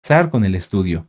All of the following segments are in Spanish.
Comenzar con el estudio.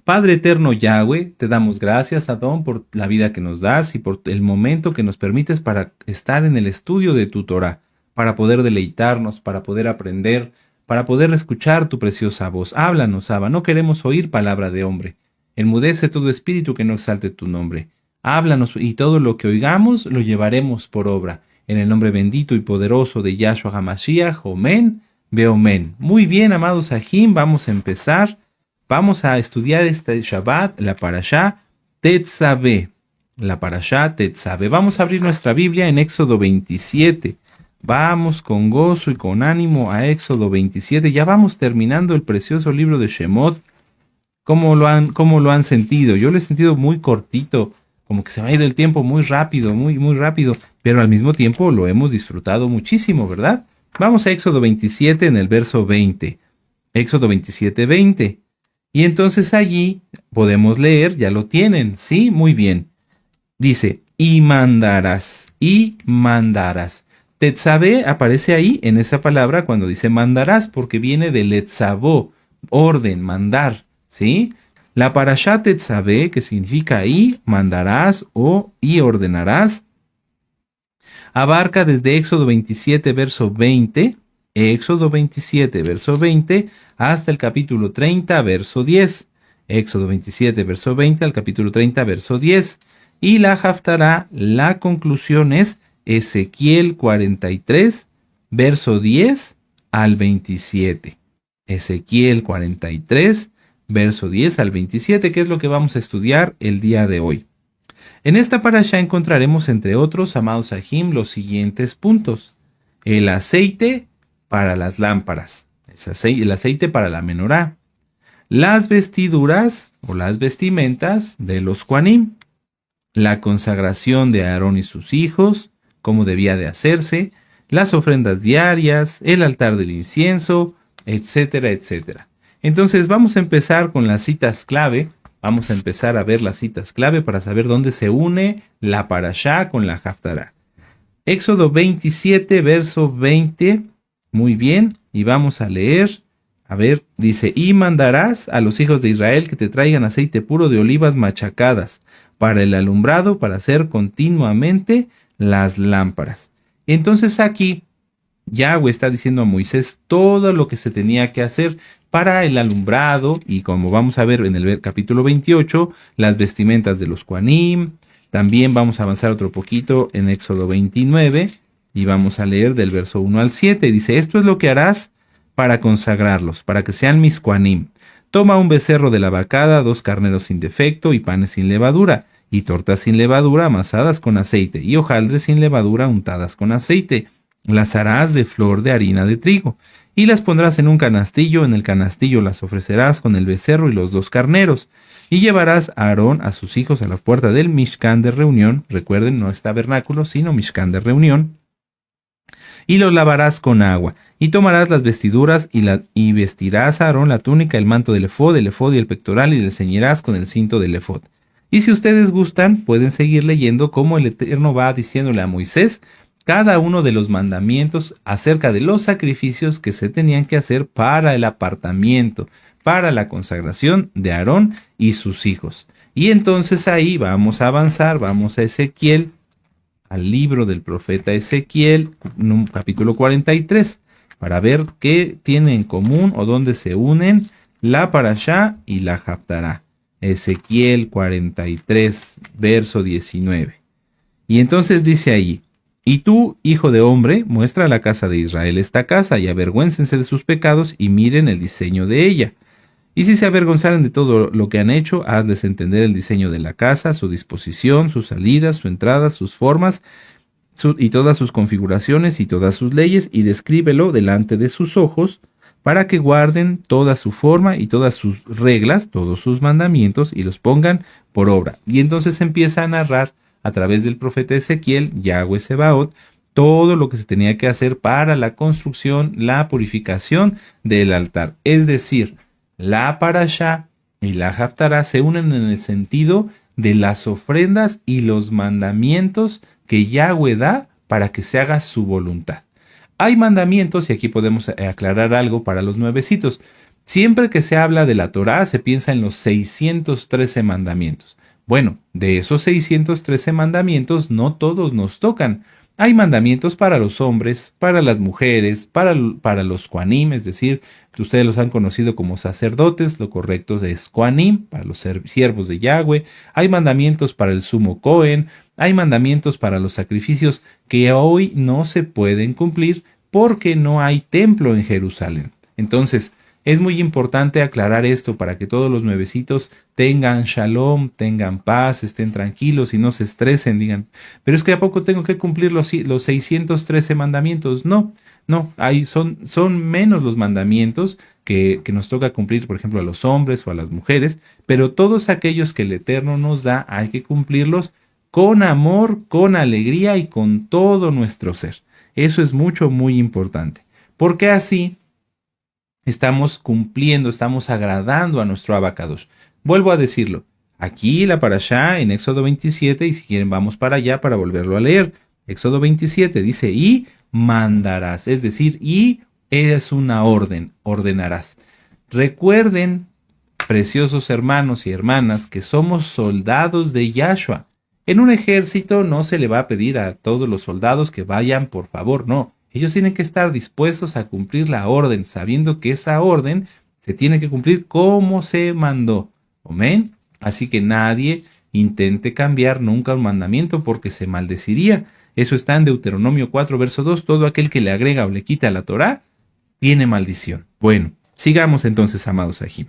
Padre eterno Yahweh, te damos gracias, Adón, por la vida que nos das y por el momento que nos permites para estar en el estudio de tu Torah, para poder deleitarnos, para poder aprender, para poder escuchar tu preciosa voz. Háblanos, Abba, no queremos oír palabra de hombre. Enmudece todo espíritu que no exalte tu nombre. Háblanos y todo lo que oigamos lo llevaremos por obra. En el nombre bendito y poderoso de Yahshua HaMashiach, Omen, Beomen. Muy bien, amados Sahim, vamos a empezar. Vamos a estudiar este Shabbat, la Parashá Tetzaveh. La Parashá Tetzaveh. Vamos a abrir nuestra Biblia en Éxodo 27. Vamos con gozo y con ánimo a Éxodo 27. Ya vamos terminando el precioso libro de Shemot. ¿Cómo lo han sentido? Yo lo he sentido muy cortito, como que se me ha ido el tiempo muy rápido, muy rápido, pero al mismo tiempo lo hemos disfrutado muchísimo, ¿verdad? Vamos a Éxodo 27 en el verso 20. Éxodo 27, 20. Y entonces allí podemos leer, ya lo tienen, ¿sí? Muy bien. Dice, y mandarás. Tetzaveh aparece ahí en esa palabra cuando dice mandarás, porque viene de letzavó, orden, mandar, ¿sí? La parashá Tetzaveh, que significa y mandarás o y ordenarás, abarca desde Éxodo 27, verso 20, Éxodo 27, verso 20, hasta el capítulo 30, verso 10. Éxodo 27, verso 20, al capítulo 30, verso 10. Y la Haftará, la conclusión es Ezequiel 43, verso 10 al 27. Ezequiel 43, verso 10 al 27, que es lo que vamos a estudiar el día de hoy. En esta parashá encontraremos, entre otros, amados Sahim, los siguientes puntos. El aceite para las lámparas, el aceite para la menorá, las vestiduras o las vestimentas de los Kohanim, la consagración de Aarón y sus hijos, cómo debía de hacerse, las ofrendas diarias, el altar del incienso, etcétera, etcétera. Entonces vamos a empezar con las citas clave. Vamos a empezar a ver las citas clave para saber dónde se une la parashá con la Haftará. Éxodo 27, verso 20. Muy bien, y vamos a leer. A ver, dice, y mandarás a los hijos de Israel que te traigan aceite puro de olivas machacadas para el alumbrado, para hacer continuamente las lámparas. Entonces aquí Yahweh está diciendo a Moisés todo lo que se tenía que hacer para el alumbrado, y como vamos a ver en el capítulo 28, las vestimentas de los Kohanim. También vamos a avanzar otro poquito en Éxodo 29 y vamos a leer del verso 1 al 7. Dice, esto es lo que harás para consagrarlos, para que sean mis Kohanim. Toma un becerro de la vacada, 2 carneros sin defecto y panes sin levadura, y tortas sin levadura amasadas con aceite, y hojaldres sin levadura untadas con aceite. Las harás de flor de harina de trigo, y las pondrás en un canastillo. En el canastillo las ofrecerás con el becerro y los 2 carneros. Y llevarás a Aarón a sus hijos a la puerta del Mishkan de reunión. Recuerden, no es tabernáculo, sino Mishkan de reunión. Y los lavarás con agua. Y tomarás las vestiduras y vestirás a Aarón la túnica, el manto del efod y el pectoral, y le ceñirás con el cinto del efod. Y si ustedes gustan, pueden seguir leyendo cómo el Eterno va diciéndole a Moisés cada uno de los mandamientos acerca de los sacrificios que se tenían que hacer para el apartamiento, para la consagración de Aarón y sus hijos. Y entonces ahí vamos a avanzar, vamos a Ezequiel, al libro del profeta Ezequiel, capítulo 43, para ver qué tiene en común o dónde se unen la parashá y la Haftará. Ezequiel 43, verso 19. Y entonces dice allí, y tú, hijo de hombre, muestra a la casa de Israel esta casa, y avergüéncense de sus pecados, y miren el diseño de ella. Y si se avergonzaren de todo lo que han hecho, hazles entender el diseño de la casa, su disposición, sus salidas, su entrada, sus formas, y todas sus configuraciones y todas sus leyes, y descríbelo delante de sus ojos, para que guarden toda su forma y todas sus reglas, todos sus mandamientos, y los pongan por obra. Y entonces empieza a narrar a través del profeta Ezequiel, Yahweh Sebaot, todo lo que se tenía que hacer para la construcción, la purificación del altar. Es decir, la parashá y la haftará se unen en el sentido de las ofrendas y los mandamientos que Yahweh da para que se haga su voluntad. Hay mandamientos, y aquí podemos aclarar algo para los nuevecitos. Siempre que se habla de la Torá, se piensa en los 613 mandamientos. Bueno, de esos 613 mandamientos, no todos nos tocan. Hay mandamientos para los hombres, para las mujeres, para los Kohanim, es decir, ustedes los han conocido como sacerdotes, lo correcto es Kohanim, para los siervos de Yahweh. Hay mandamientos para el sumo Cohen, hay mandamientos para los sacrificios que hoy no se pueden cumplir porque no hay templo en Jerusalén. Entonces, es muy importante aclarar esto para que todos los nuevecitos tengan shalom, tengan paz, estén tranquilos y no se estresen, digan, pero es que ¿a poco tengo que cumplir los 613 mandamientos? No, son menos los mandamientos que nos toca cumplir, por ejemplo, a los hombres o a las mujeres, pero todos aquellos que el Eterno nos da hay que cumplirlos con amor, con alegría y con todo nuestro ser. Eso es muy importante, porque así estamos cumpliendo, estamos agradando a nuestro Abacadosh. Vuelvo a decirlo, aquí la parashá en Éxodo 27, y si quieren vamos para allá para volverlo a leer. Éxodo 27 dice, y mandarás, es decir, y es una orden, ordenarás. Recuerden, preciosos hermanos y hermanas, que somos soldados de Yahshua. En un ejército no se le va a pedir a todos los soldados que vayan, por favor, no. Ellos tienen que estar dispuestos a cumplir la orden, sabiendo que esa orden se tiene que cumplir como se mandó. Amén. Así que nadie intente cambiar nunca un mandamiento porque se maldeciría. Eso está en Deuteronomio 4, verso 2. Todo aquel que le agrega o le quita a la Torá tiene maldición. Bueno, sigamos entonces, amados Ajim.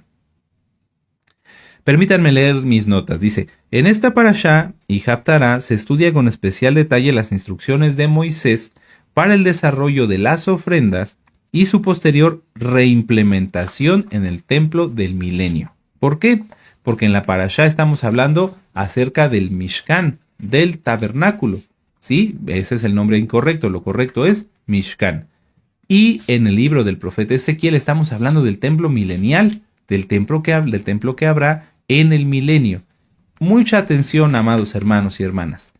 Permítanme leer mis notas. Dice, en esta parashá y Haftará se estudia con especial detalle las instrucciones de Moisés para el desarrollo de las ofrendas y su posterior reimplementación en el templo del milenio. ¿Por qué? Porque en la parashá estamos hablando acerca del Mishkan, del tabernáculo. ¿Sí? Ese es el nombre incorrecto, lo correcto es Mishkan. Y en el libro del profeta Ezequiel estamos hablando del templo milenial, del templo que habrá en el milenio. Mucha atención, amados hermanos y hermanas.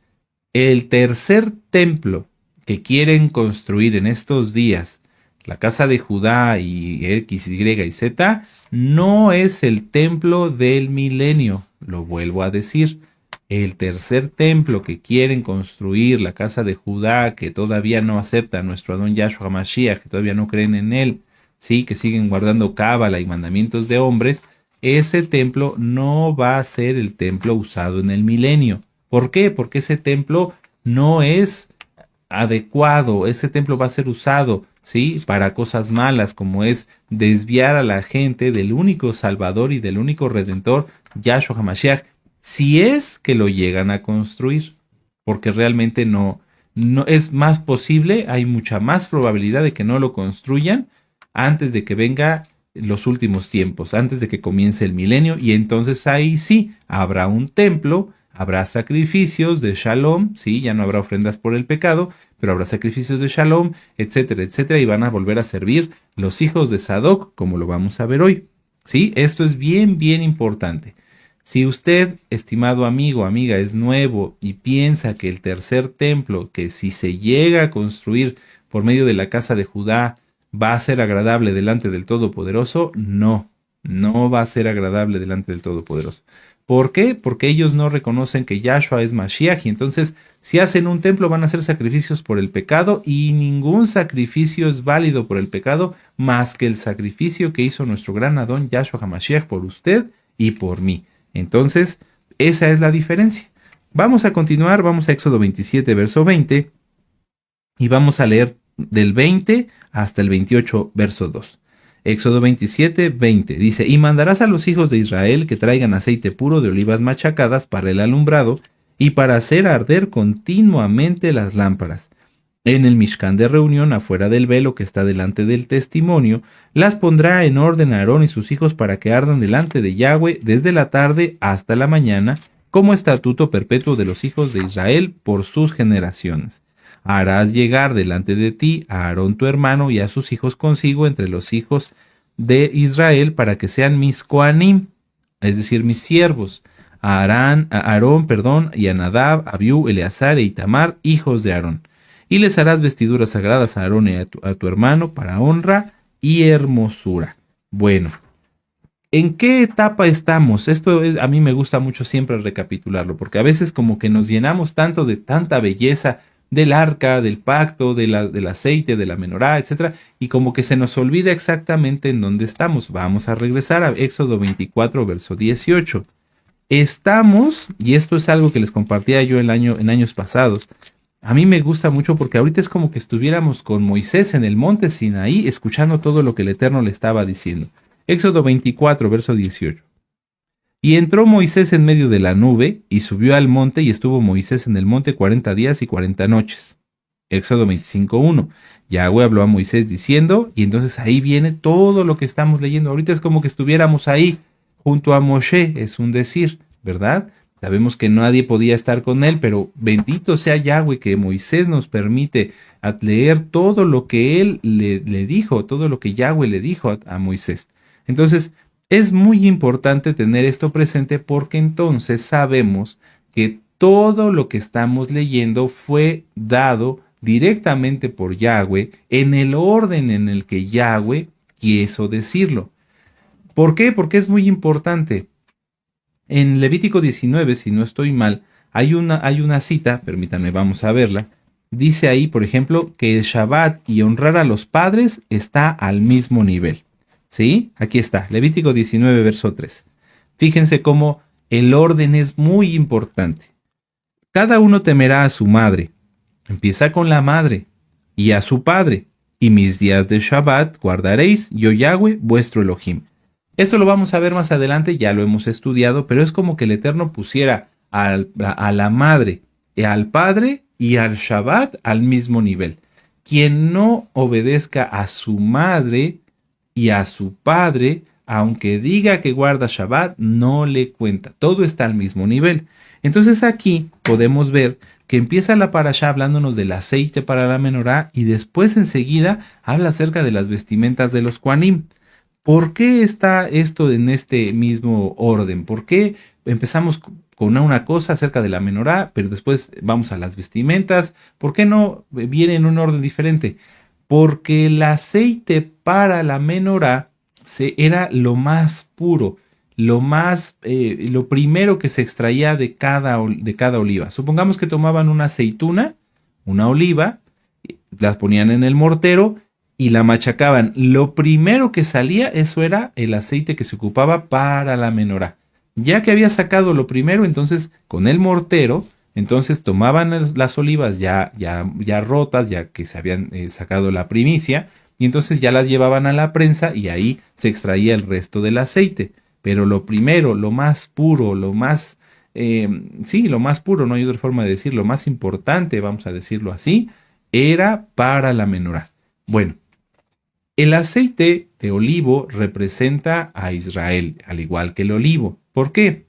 El tercer templo que quieren construir en estos días, la casa de Judá y X, Y y Z, no es el templo del milenio, lo vuelvo a decir. El tercer templo que quieren construir, la casa de Judá, que todavía no acepta a nuestro Adón Yahshua Mashiach, que todavía no creen en él, sí, que siguen guardando cábala y mandamientos de hombres, ese templo no va a ser el templo usado en el milenio. ¿Por qué? Porque ese templo no es adecuado, ese templo va a ser usado, ¿sí?, para cosas malas, como es desviar a la gente del único Salvador y del único Redentor, Yahshua HaMashiach, si es que lo llegan a construir, porque realmente no es más posible, hay mucha más probabilidad de que no lo construyan antes de que venga los últimos tiempos, antes de que comience el milenio, y entonces ahí sí habrá un templo. Habrá sacrificios de shalom, sí, ya no habrá ofrendas por el pecado, pero habrá sacrificios de shalom, etcétera, etcétera, y van a volver a servir los hijos de Sadoc, como lo vamos a ver hoy. Sí, esto es bien importante. Si usted, estimado amigo o amiga, es nuevo y piensa que el tercer templo, que si se llega a construir por medio de la casa de Judá, va a ser agradable delante del Todopoderoso, no va a ser agradable delante del Todopoderoso. ¿Por qué? Porque ellos no reconocen que Yahshua es Mashiach, y entonces si hacen un templo van a hacer sacrificios por el pecado, y ningún sacrificio es válido por el pecado más que el sacrificio que hizo nuestro gran Adón Yahshua HaMashiach por usted y por mí. Entonces, esa es la diferencia. Vamos a continuar, vamos a Éxodo 27, verso 20, y vamos a leer del 20 hasta el 28, verso 2. Éxodo 27, 20, dice, y mandarás a los hijos de Israel que traigan aceite puro de olivas machacadas para el alumbrado y para hacer arder continuamente las lámparas. En el Mishkan de reunión, afuera del velo que está delante del testimonio, las pondrá en orden Aarón y sus hijos para que ardan delante de Yahweh desde la tarde hasta la mañana, como estatuto perpetuo de los hijos de Israel por sus generaciones. Harás llegar delante de ti a Aarón tu hermano y a sus hijos consigo entre los hijos de Israel para que sean mis Kohanim, es decir, mis siervos, Aarón, y a Nadab, Abiú, Eleazar e Itamar, hijos de Aarón. Y les harás vestiduras sagradas a Aarón y a tu hermano para honra y hermosura. Bueno, ¿En qué etapa estamos? A mí me gusta mucho siempre recapitularlo, porque a veces como que nos llenamos tanto de tanta belleza del arca, del pacto, del aceite, de la menorá, etcétera, y como que se nos olvida exactamente en dónde estamos. Vamos a regresar a Éxodo 24, verso 18. Estamos, y esto es algo que les compartía yo en años pasados, a mí me gusta mucho porque ahorita es como que estuviéramos con Moisés en el monte Sinaí escuchando todo lo que el Eterno le estaba diciendo. Éxodo 24, verso 18. Y entró Moisés en medio de la nube y subió al monte y estuvo Moisés en el monte 40 días y 40 noches. Éxodo 25, 1. Yahweh habló a Moisés diciendo, y entonces ahí viene todo lo que estamos leyendo. Ahorita es como que estuviéramos ahí junto a Moshe, es un decir, ¿verdad? Sabemos que nadie podía estar con él, pero bendito sea Yahweh que Moisés nos permite leer todo lo que él le dijo, todo lo que Yahweh le dijo a Moisés. Entonces, es muy importante tener esto presente porque entonces sabemos que todo lo que estamos leyendo fue dado directamente por Yahweh en el orden en el que Yahweh quiso decirlo. ¿Por qué? Porque es muy importante. En Levítico 19, si no estoy mal, hay una cita, permítanme, vamos a verla. Dice ahí, por ejemplo, que el Shabbat y honrar a los padres está al mismo nivel. ¿Sí? Aquí está, Levítico 19, verso 3. Fíjense cómo el orden es muy importante. Cada uno temerá a su madre. Empieza con la madre y a su padre. Y mis días de Shabbat guardaréis, yo Yahweh, vuestro Elohim. Esto lo vamos a ver más adelante, ya lo hemos estudiado, pero es como que el Eterno pusiera a la madre, al padre y al Shabbat al mismo nivel. Quien no obedezca a su madre y a su padre, aunque diga que guarda Shabbat, no le cuenta. Todo está al mismo nivel. Entonces aquí podemos ver que empieza la parashá hablándonos del aceite para la menorá y después enseguida habla acerca de las vestimentas de los Kohanim. ¿Por qué está esto en este mismo orden? ¿Por qué empezamos con una cosa acerca de la menorá, pero después vamos a las vestimentas? ¿Por qué no viene en un orden diferente? Porque el aceite para la menorá era lo más puro, lo primero que se extraía de cada oliva. Supongamos que tomaban una aceituna, una oliva, la ponían en el mortero y la machacaban. Lo primero que salía, eso era el aceite que se ocupaba para la menorá. Ya que había sacado lo primero, entonces con el mortero, entonces tomaban las olivas ya rotas, ya que se habían sacado la primicia, y entonces ya las llevaban a la prensa y ahí se extraía el resto del aceite. Pero lo primero, lo más puro, lo más puro, no hay otra forma de decirlo, lo más importante, vamos a decirlo así, era para la menorá. Bueno, el aceite de olivo representa a Israel, al igual que el olivo. ¿Por qué?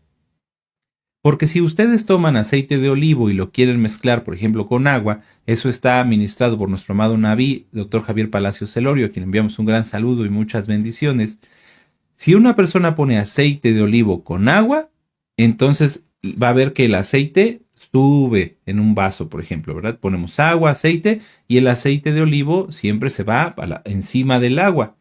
Porque si ustedes toman aceite de olivo y lo quieren mezclar, por ejemplo, con agua, eso está administrado por nuestro amado Naví, doctor Javier Palacios Celorio, a quien enviamos un gran saludo y muchas bendiciones. Si una persona pone aceite de olivo con agua, entonces va a ver que el aceite sube en un vaso, por ejemplo, ¿verdad? Ponemos agua, aceite, y el aceite de olivo siempre se va encima del agua.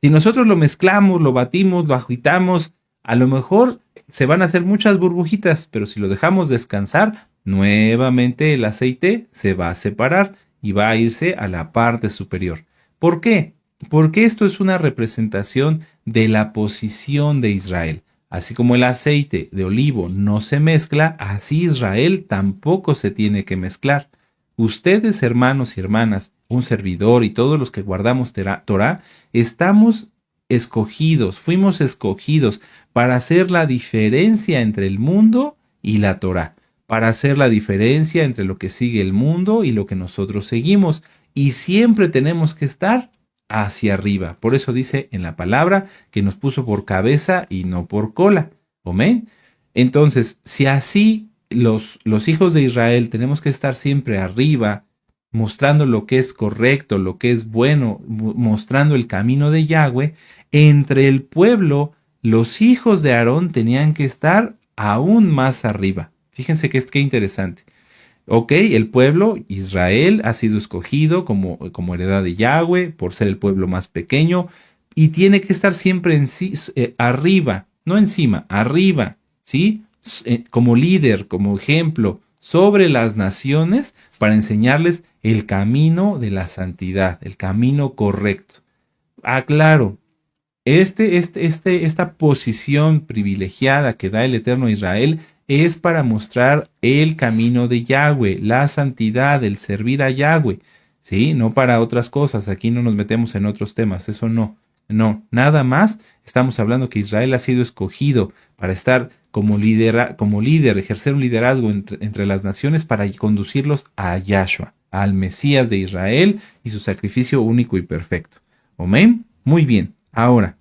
Si nosotros lo mezclamos, lo batimos, lo agitamos, a lo mejor se van a hacer muchas burbujitas, pero si lo dejamos descansar, nuevamente el aceite se va a separar y va a irse a la parte superior. ¿Por qué? Porque esto es una representación de la posición de Israel. Así como el aceite de olivo no se mezcla, así Israel tampoco se tiene que mezclar. Ustedes, hermanos y hermanas, un servidor y todos los que guardamos Torah, estamos escogidos, fuimos escogidos para hacer la diferencia entre el mundo y la Torah, para hacer la diferencia entre lo que sigue el mundo y lo que nosotros seguimos. Y siempre tenemos que estar hacia arriba. Por eso dice en la palabra que nos puso por cabeza y no por cola. ¿Amén? Entonces, si así los hijos de Israel tenemos que estar siempre arriba, mostrando lo que es correcto, lo que es bueno, mostrando el camino de Yahweh, entre el pueblo, los hijos de Aarón tenían que estar aún más arriba. Fíjense que qué interesante. Ok, el pueblo, Israel, ha sido escogido como heredad de Yahweh por ser el pueblo más pequeño, y tiene que estar siempre arriba, no encima, arriba, ¿sí? Como líder, como ejemplo, sobre las naciones para enseñarles el camino de la santidad, el camino correcto. Claro, esta posición privilegiada que da el Eterno a Israel es para mostrar el camino de Yahweh, la santidad, el servir a Yahweh, ¿sí? No para otras cosas, aquí no nos metemos en otros temas, eso no, no, nada más estamos hablando que Israel ha sido escogido para estar como líder, ejercer un liderazgo entre las naciones para conducirlos a Yahshua, al Mesías de Israel y su sacrificio único y perfecto. ¿Amén? Muy bien, ahora.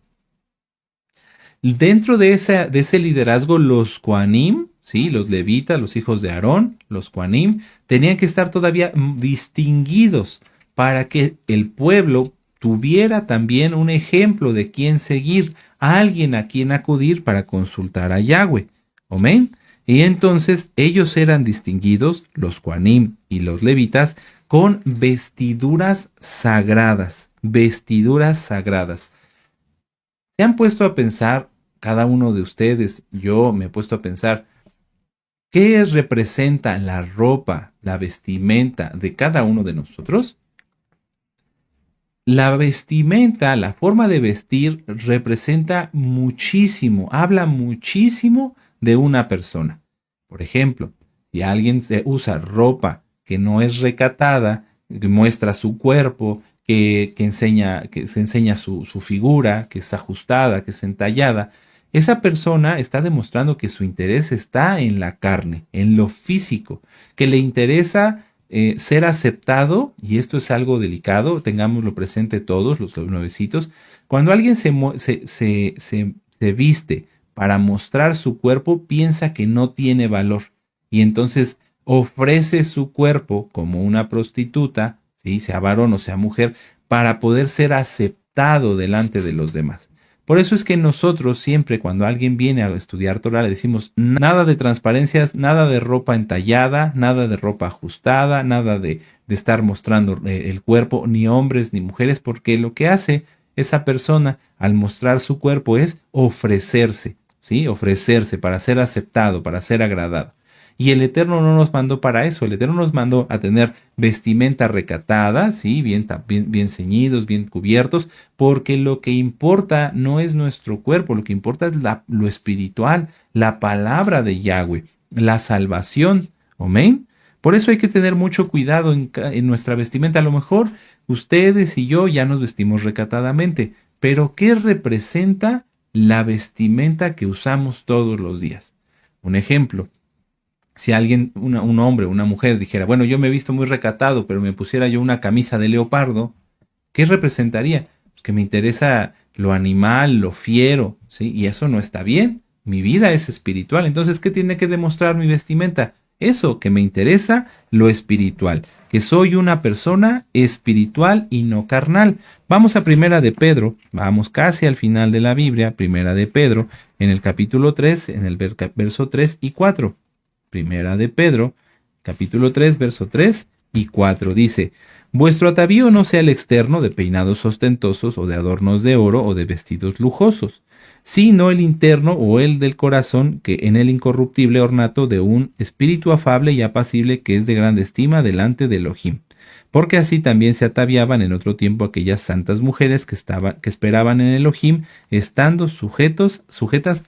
Dentro de ese liderazgo, los Kohanim, ¿sí? Los levitas, los hijos de Aarón, los Kohanim, tenían que estar todavía distinguidos para que el pueblo tuviera también un ejemplo de quién seguir, alguien a quien acudir para consultar a Yahweh. ¿Amén? Y entonces ellos eran distinguidos, los Kohanim y los levitas, con vestiduras sagradas, vestiduras sagradas. ¿Se han puesto a pensar, cada uno de ustedes, yo me he puesto a pensar, qué representa la ropa, la vestimenta de cada uno de nosotros? La vestimenta, la forma de vestir representa muchísimo, habla muchísimo de una persona. Por ejemplo, si alguien usa ropa que no es recatada, que muestra su cuerpo, que se enseña su figura, que es ajustada, que es entallada, esa persona está demostrando que su interés está en la carne, en lo físico, que le interesa ser aceptado, y esto es algo delicado, tengámoslo presente todos los nuevecitos, cuando alguien se viste para mostrar su cuerpo, piensa que no tiene valor, y entonces ofrece su cuerpo como una prostituta, ¿sí? Sea varón o sea mujer, para poder ser aceptado delante de los demás. Por eso es que nosotros siempre cuando alguien viene a estudiar Torah le decimos nada de transparencias, nada de ropa entallada, nada de ropa ajustada, nada de estar mostrando el cuerpo, ni hombres ni mujeres, porque lo que hace esa persona al mostrar su cuerpo es ofrecerse, ¿sí? Ofrecerse para ser aceptado, para ser agradado. Y el Eterno no nos mandó para eso, el Eterno nos mandó a tener vestimenta recatada, ¿sí? Bien ceñidos, bien cubiertos, porque lo que importa no es nuestro cuerpo, lo que importa es lo espiritual, la palabra de Yahweh, la salvación. ¿Amén? Por eso hay que tener mucho cuidado en nuestra vestimenta. A lo mejor ustedes y yo ya nos vestimos recatadamente, pero ¿qué representa la vestimenta que usamos todos los días? Un ejemplo. Si alguien, un hombre o una mujer dijera, bueno, yo me he visto muy recatado, pero me pusiera yo una camisa de leopardo, ¿qué representaría? Pues que me interesa lo animal, lo fiero, ¿sí? Y eso no está bien. Mi vida es espiritual. Entonces, ¿qué tiene que demostrar mi vestimenta? Eso, que me interesa lo espiritual, que soy una persona espiritual y no carnal. Vamos a Primera de Pedro, vamos casi al final de la Biblia, Primera de Pedro, en el capítulo 3, en el verso 3 y 4. Primera de Pedro, capítulo 3, verso 3 y 4 dice, vuestro atavío no sea el externo de peinados ostentosos o de adornos de oro o de vestidos lujosos, sino el interno o el del corazón, que en el incorruptible ornato de un espíritu afable y apacible que es de grande estima delante de Elohim. Porque así también se ataviaban en otro tiempo aquellas santas mujeres que esperaban en Elohim, estando sujetas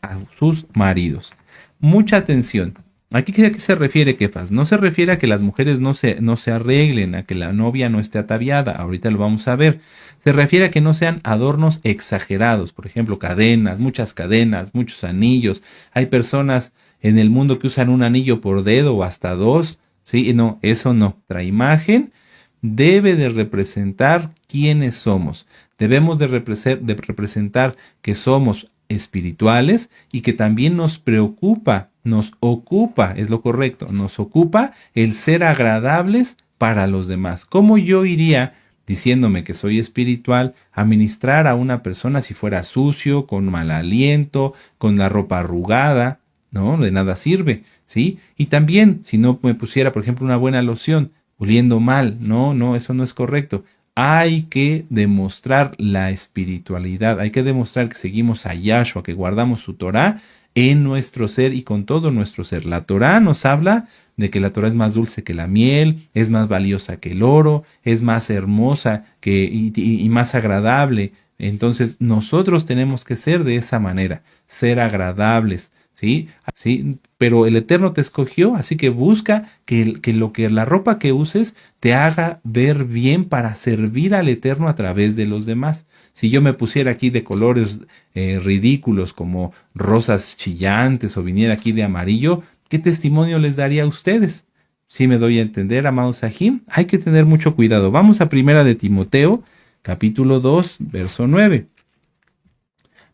a sus maridos. Mucha atención. ¿Aquí a qué se refiere, Kefas? No se refiere a que las mujeres no se arreglen, a que la novia no esté ataviada, ahorita lo vamos a ver. Se refiere a que no sean adornos exagerados, por ejemplo, cadenas, muchos anillos. Hay personas en el mundo que usan un anillo por dedo o hasta dos, ¿sí? No, eso no. Nuestra imagen debe de representar quiénes somos. Debemos de representar que somos espirituales y que también nos preocupa, nos ocupa, es lo correcto, nos ocupa el ser agradables para los demás. ¿Cómo yo iría diciéndome que soy espiritual a ministrar a una persona si fuera sucio, con mal aliento, con la ropa arrugada? No, de nada sirve, ¿sí? Y también si no me pusiera, por ejemplo, una buena loción, oliendo mal, no, eso no es correcto. hay que demostrar la espiritualidad, hay que demostrar que seguimos a Yahshua, que guardamos su Torah en nuestro ser y con todo nuestro ser. La Torah nos habla de que la Torah es más dulce que la miel, es más valiosa que el oro, es más hermosa y más agradable. Entonces nosotros tenemos que ser de esa manera, ser agradables, ¿sí? ¿Sí? Pero el Eterno te escogió, así que busca que la ropa que uses te haga ver bien para servir al Eterno a través de los demás. Si yo me pusiera aquí de colores ridículos como rosas chillantes o viniera aquí de amarillo, ¿qué testimonio les daría a ustedes? Si me doy a entender, amados Sahim, hay que tener mucho cuidado. Vamos a Primera de Timoteo, capítulo 2, verso 9.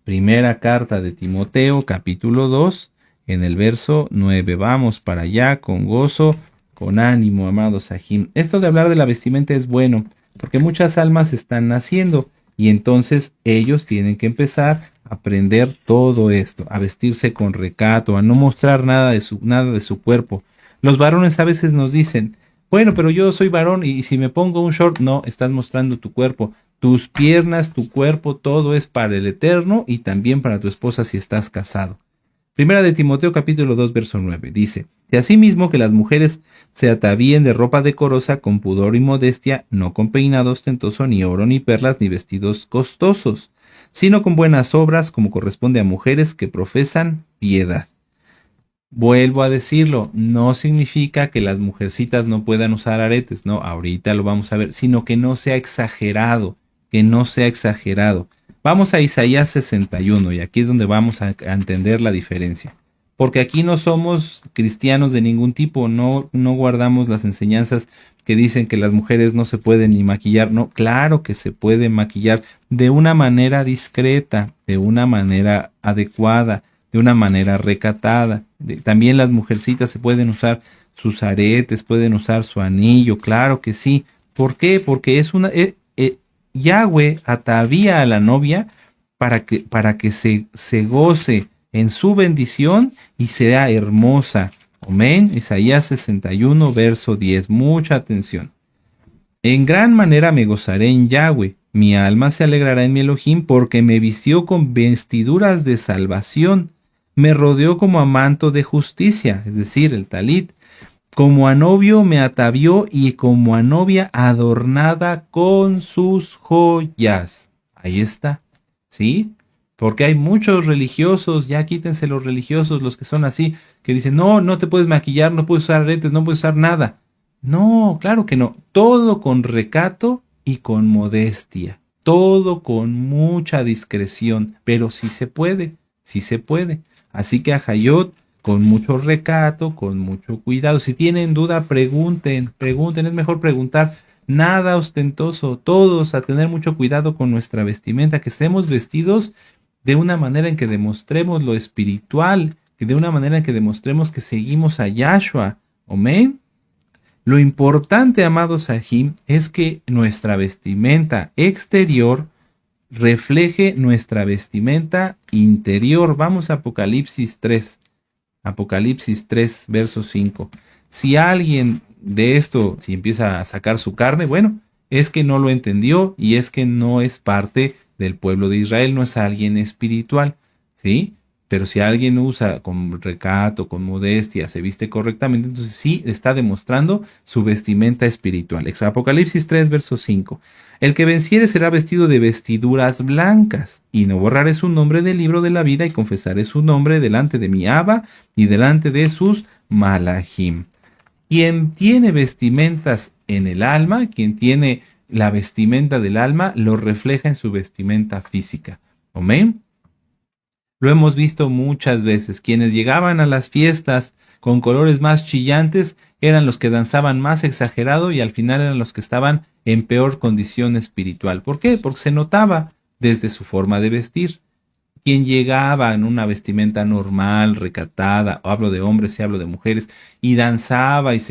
Primera carta de Timoteo, capítulo 2, en el verso 9. Vamos para allá con gozo, con ánimo, amados Sahim. Esto de hablar de la vestimenta es bueno, porque muchas almas están naciendo y entonces ellos tienen que empezar a aprender todo esto, a vestirse con recato, a no mostrar nada de su cuerpo. Los varones a veces nos dicen, bueno, pero yo soy varón y si me pongo un short, no, estás mostrando tu cuerpo. Tus piernas, tu cuerpo, todo es para el Eterno y también para tu esposa si estás casado. Primera de Timoteo capítulo 2 verso 9 dice, de asimismo que las mujeres se atavíen de ropa decorosa con pudor y modestia, no con peinado ostentoso, ni oro, ni perlas, ni vestidos costosos, sino con buenas obras como corresponde a mujeres que profesan piedad. Vuelvo a decirlo, no significa que las mujercitas no puedan usar aretes, no, ahorita lo vamos a ver, sino que no sea exagerado, que no sea exagerado. Vamos a Isaías 61 y aquí es donde vamos a entender la diferencia. Porque aquí no somos cristianos de ningún tipo, no guardamos las enseñanzas que dicen que las mujeres no se pueden ni maquillar. No, claro que se puede maquillar de una manera discreta, de una manera adecuada, de una manera recatada. También las mujercitas se pueden usar sus aretes, pueden usar su anillo, claro que sí. ¿Por qué? Porque es Yahweh atavía a la novia para que se goce en su bendición y sea hermosa. Amén. Isaías 61, verso 10. Mucha atención. En gran manera me gozaré en Yahweh. Mi alma se alegrará en mi Elohim porque me vistió con vestiduras de salvación. Me rodeó como a manto de justicia, es decir, el talit. Como a novio me atavió y como a novia adornada con sus joyas. Ahí está, ¿sí? Porque hay muchos religiosos, ya quítense los religiosos, los que son así, que dicen, no, no te puedes maquillar, no puedes usar aretes, no puedes usar nada. No, claro que no. Todo con recato y con modestia. Todo con mucha discreción, pero sí se puede, sí se puede. Así que a Hayot, con mucho recato, con mucho cuidado. Si tienen duda, pregunten, es mejor preguntar. Nada ostentoso, todos a tener mucho cuidado con nuestra vestimenta, que estemos vestidos de una manera en que demostremos lo espiritual, que de una manera en que demostremos que seguimos a Yahshua. Amén. Lo importante, amados Sahim, es que nuestra vestimenta exterior refleje nuestra vestimenta interior. Vamos a Apocalipsis 3. Apocalipsis 3, verso 5. Si alguien de esto, si empieza a sacar su carne, bueno, es que no lo entendió y es que no es parte del pueblo de Israel, no es alguien espiritual, ¿sí? Pero si alguien usa con recato, con modestia, se viste correctamente, entonces sí está demostrando su vestimenta espiritual. Apocalipsis 3, verso 5. El que venciere será vestido de vestiduras blancas, y no borraré su nombre del libro de la vida, y confesaré su nombre delante de mi Abba y delante de sus malachim. Quien tiene vestimentas en el alma, quien tiene la vestimenta del alma, lo refleja en su vestimenta física. Amén. Lo hemos visto muchas veces. Quienes llegaban a las fiestas con colores más chillantes eran los que danzaban más exagerado y al final eran los que estaban en peor condición espiritual. ¿Por qué? Porque se notaba desde su forma de vestir. Quien llegaba en una vestimenta normal, recatada, hablo de hombres y hablo de mujeres, y danzaba y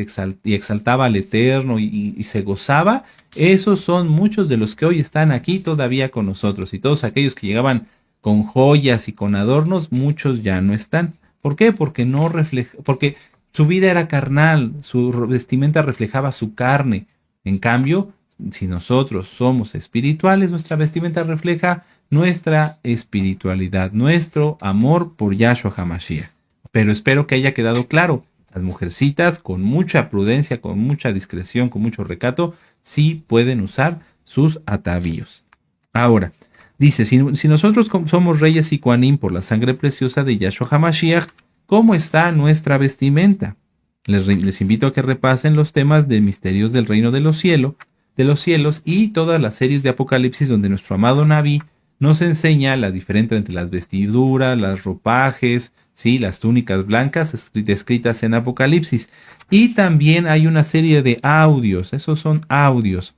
exaltaba al Eterno y se gozaba, esos son muchos de los que hoy están aquí todavía con nosotros. Y todos aquellos que llegaban con joyas y con adornos, muchos ya no están. ¿Por qué? Porque su vida era carnal, su vestimenta reflejaba su carne. En cambio, si nosotros somos espirituales, nuestra vestimenta refleja nuestra espiritualidad, nuestro amor por Yahshua HaMashiach. Pero espero que haya quedado claro. Las mujercitas, con mucha prudencia, con mucha discreción, con mucho recato, sí pueden usar sus atavíos. Ahora, dice, si nosotros somos reyes y Kohanim por la sangre preciosa de Yahshua HaMashiach, ¿cómo está nuestra vestimenta? Les invito a que repasen los temas de misterios del reino de los cielos y todas las series de Apocalipsis donde nuestro amado Naví nos enseña la diferencia entre las vestiduras, las ropajes, ¿sí? Las túnicas blancas descritas en Apocalipsis. Y también hay una serie de audios, esos son audios.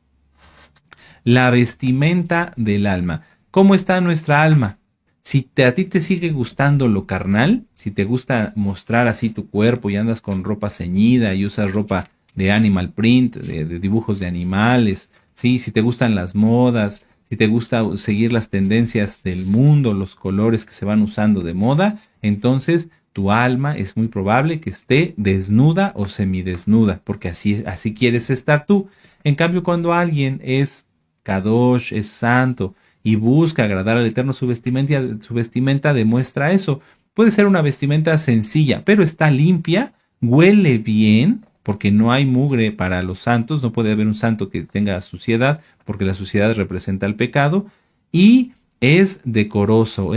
La vestimenta del alma. ¿Cómo está nuestra alma? Si a ti te sigue gustando lo carnal, si te gusta mostrar así tu cuerpo y andas con ropa ceñida y usas ropa de animal print, de dibujos de animales, ¿sí? Si te gustan las modas, si te gusta seguir las tendencias del mundo, los colores que se van usando de moda, entonces tu alma es muy probable que esté desnuda o semidesnuda, porque así quieres estar tú. En cambio, cuando alguien es kadosh, es santo, y busca agradar al Eterno, su vestimenta demuestra eso. Puede ser una vestimenta sencilla, pero está limpia, huele bien, porque no hay mugre para los santos, no puede haber un santo que tenga suciedad, porque la suciedad representa el pecado, y es decoroso,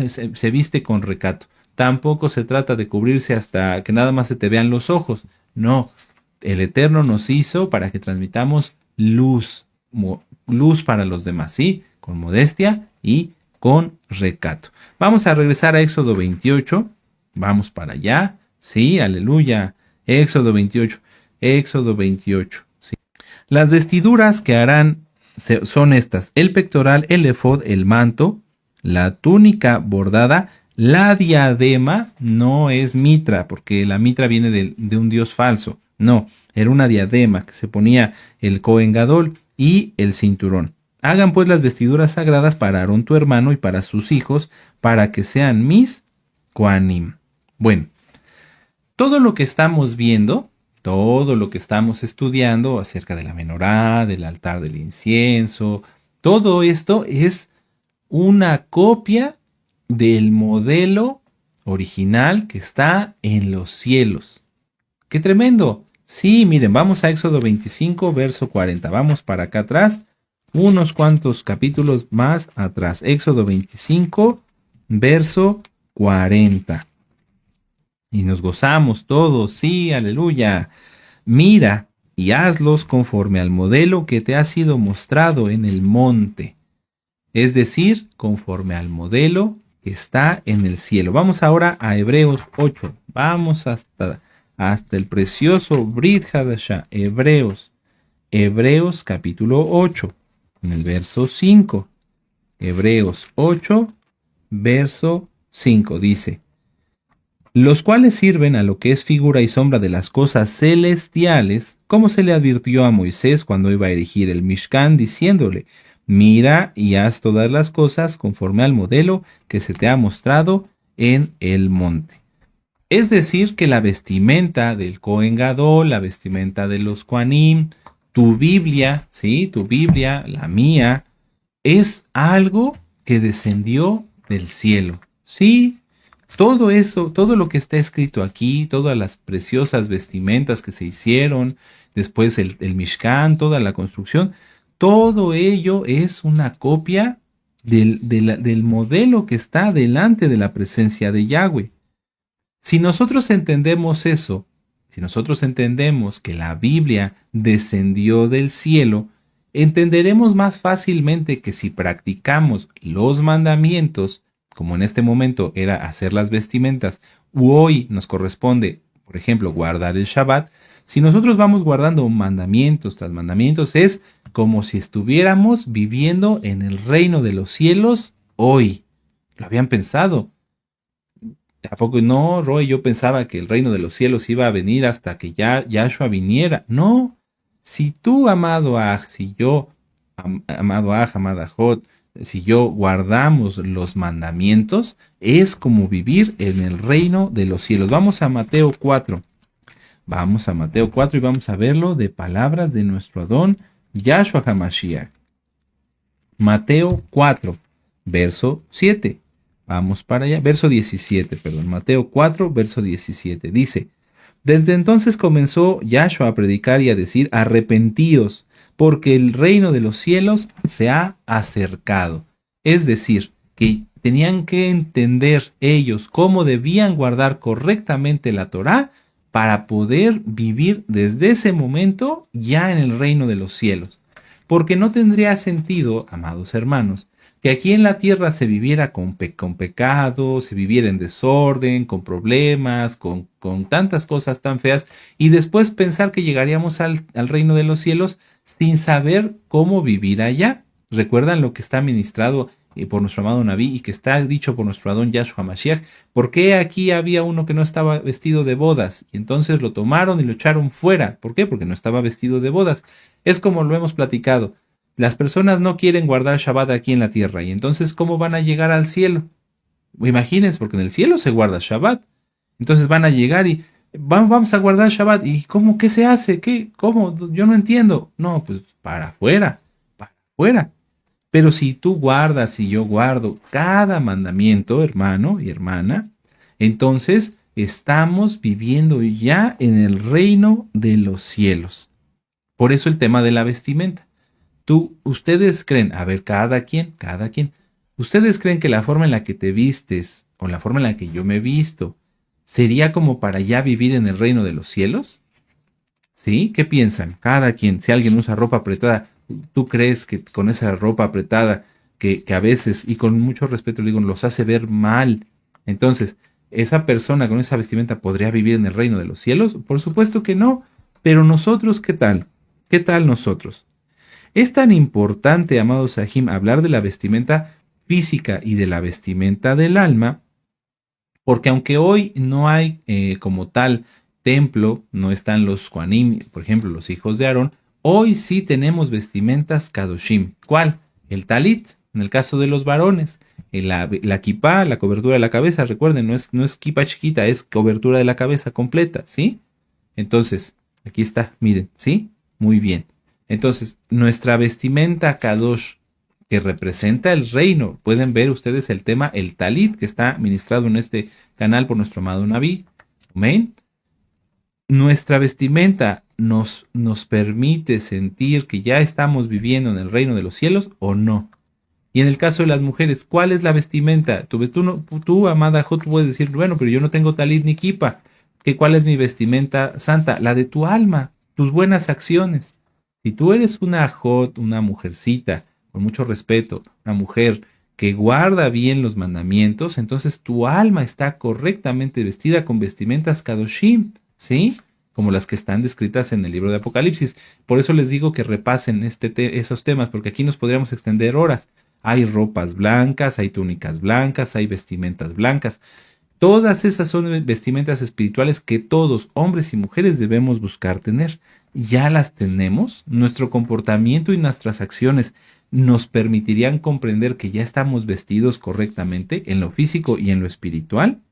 se viste con recato. Tampoco se trata de cubrirse hasta que nada más se te vean los ojos. No, el Eterno nos hizo para que transmitamos luz para los demás, ¿sí? Con modestia y con recato. Vamos a regresar a Éxodo 28. Vamos para allá. Sí, aleluya. Éxodo 28. Éxodo 28. ¿Sí? Las vestiduras que harán son estas: el pectoral, el efod, el manto, la túnica bordada, la diadema. No es mitra, porque la mitra viene de un dios falso. No, era una diadema que se ponía el Cohen Gadol, y el cinturón. Hagan pues las vestiduras sagradas para Aarón tu hermano y para sus hijos, para que sean mis Kohanim. Bueno, todo lo que estamos viendo, todo lo que estamos estudiando acerca de la menorá, del altar del incienso, todo esto es una copia del modelo original que está en los cielos. ¡Qué tremendo! Sí, miren, vamos a Éxodo 25, verso 40. Vamos para acá atrás, unos cuantos capítulos más atrás. Éxodo 25, verso 40. Y nos gozamos todos, sí, aleluya. Mira y hazlos conforme al modelo que te ha sido mostrado en el monte. Es decir, conforme al modelo que está en el cielo. Vamos ahora a Hebreos 8. Vamos hasta el precioso Brit Hadashah. Hebreos capítulo 8, en el verso 5. Hebreos 8, verso 5 dice: los cuales sirven a lo que es figura y sombra de las cosas celestiales, como se le advirtió a Moisés cuando iba a erigir el Mishkan, diciéndole: mira y haz todas las cosas conforme al modelo que se te ha mostrado en el monte. Es decir, que la vestimenta del Cohen Gadol, la vestimenta de los Kohanim, tu Biblia, ¿sí? Tu Biblia, la mía, es algo que descendió del cielo. Sí, todo eso, todo lo que está escrito aquí, todas las preciosas vestimentas que se hicieron, después el Mishkan, toda la construcción, todo ello es una copia del modelo que está delante de la presencia de Yahweh. Si nosotros entendemos eso, si nosotros entendemos que la Biblia descendió del cielo, entenderemos más fácilmente que si practicamos los mandamientos, como en este momento era hacer las vestimentas, u hoy nos corresponde, por ejemplo, guardar el Shabbat, si nosotros vamos guardando mandamientos tras mandamientos, es como si estuviéramos viviendo en el reino de los cielos hoy. ¿Lo habían pensado? ¿A poco no, Roy? Yo pensaba que el reino de los cielos iba a venir hasta que ya Yahshua viniera. No. Si tú, amado Aj, si yo, amado Aj, amada Jot, si yo guardamos los mandamientos, es como vivir en el reino de los cielos. Vamos a Mateo 4. Vamos a Mateo 4 y vamos a verlo de palabras de nuestro Adón Yahshua HaMashiach. Mateo 4, verso 7. Vamos para allá, verso 17, perdón. Mateo 4, verso 17. Dice: desde entonces comenzó Yahshua a predicar y a decir: arrepentíos, porque el reino de los cielos se ha acercado. Es decir, que tenían que entender ellos cómo debían guardar correctamente la Torá para poder vivir desde ese momento ya en el reino de los cielos. Porque no tendría sentido, amados hermanos, que aquí en la tierra se viviera con pecado, se viviera en desorden, con problemas, con tantas cosas tan feas, y después pensar que llegaríamos al reino de los cielos sin saber cómo vivir allá. ¿Recuerdan lo que está ministrado por nuestro amado Naví y que está dicho por nuestro Adón Yahshua Mashiach? ¿Por qué aquí había uno que no estaba vestido de bodas? Y entonces lo tomaron y lo echaron fuera. ¿Por qué? Porque no estaba vestido de bodas. Es como lo hemos platicado. Las personas no quieren guardar Shabbat aquí en la tierra, y entonces ¿cómo van a llegar al cielo? Imagínense, porque en el cielo se guarda Shabbat. Entonces van a llegar y vamos a guardar Shabbat. ¿Y cómo? ¿Qué se hace? ¿Qué? ¿Cómo? Yo no entiendo. No, pues para afuera, para afuera. Pero si tú guardas y yo guardo cada mandamiento, hermano y hermana, entonces estamos viviendo ya en el reino de los cielos. Por eso el tema de la vestimenta. Ustedes creen, a ver, cada quien, ¿ustedes creen que la forma en la que te vistes o la forma en la que yo me visto sería como para ya vivir en el reino de los cielos? ¿Sí? ¿Qué piensan? Cada quien, si alguien usa ropa apretada, ¿tú crees que con esa ropa apretada que a veces, y con mucho respeto le digo, los hace ver mal? Entonces, ¿esa persona con esa vestimenta podría vivir en el reino de los cielos? Por supuesto que no. Pero nosotros, ¿qué tal? ¿Qué tal nosotros? Es tan importante, amados Sahim, hablar de la vestimenta física y de la vestimenta del alma, porque aunque hoy no hay como tal templo, no están los Kohanim, por ejemplo, los hijos de Aarón, hoy sí tenemos vestimentas Kadoshim. ¿Cuál? El talit, en el caso de los varones. La kipá, la cobertura de la cabeza, recuerden, no es kipá chiquita, es cobertura de la cabeza completa, ¿sí? Entonces, aquí está, miren, ¿sí? Muy bien. Entonces, nuestra vestimenta Kadosh, que representa el reino, pueden ver ustedes el tema, el talit, que está ministrado en este canal por nuestro amado Naví. Amén. Nuestra vestimenta nos permite sentir que ya estamos viviendo en el reino de los cielos o no. Y en el caso de las mujeres, ¿cuál es la vestimenta? Tú amada Jo, tú puedes decir, bueno, pero yo no tengo talit ni kipa. ¿Cuál es mi vestimenta santa? La de tu alma, tus buenas acciones. Si tú eres una Jot, una mujercita, con mucho respeto, una mujer que guarda bien los mandamientos, entonces tu alma está correctamente vestida con vestimentas Kadoshim, ¿sí? Como las que están descritas en el libro de Apocalipsis. Por eso les digo que repasen esos temas, porque aquí nos podríamos extender horas. Hay ropas blancas, hay túnicas blancas, hay vestimentas blancas. Todas esas son vestimentas espirituales que todos, hombres y mujeres, debemos buscar tener. Ya las tenemos. Nuestro comportamiento y nuestras acciones nos permitirían comprender que ya estamos vestidos correctamente en lo físico y en lo espiritual.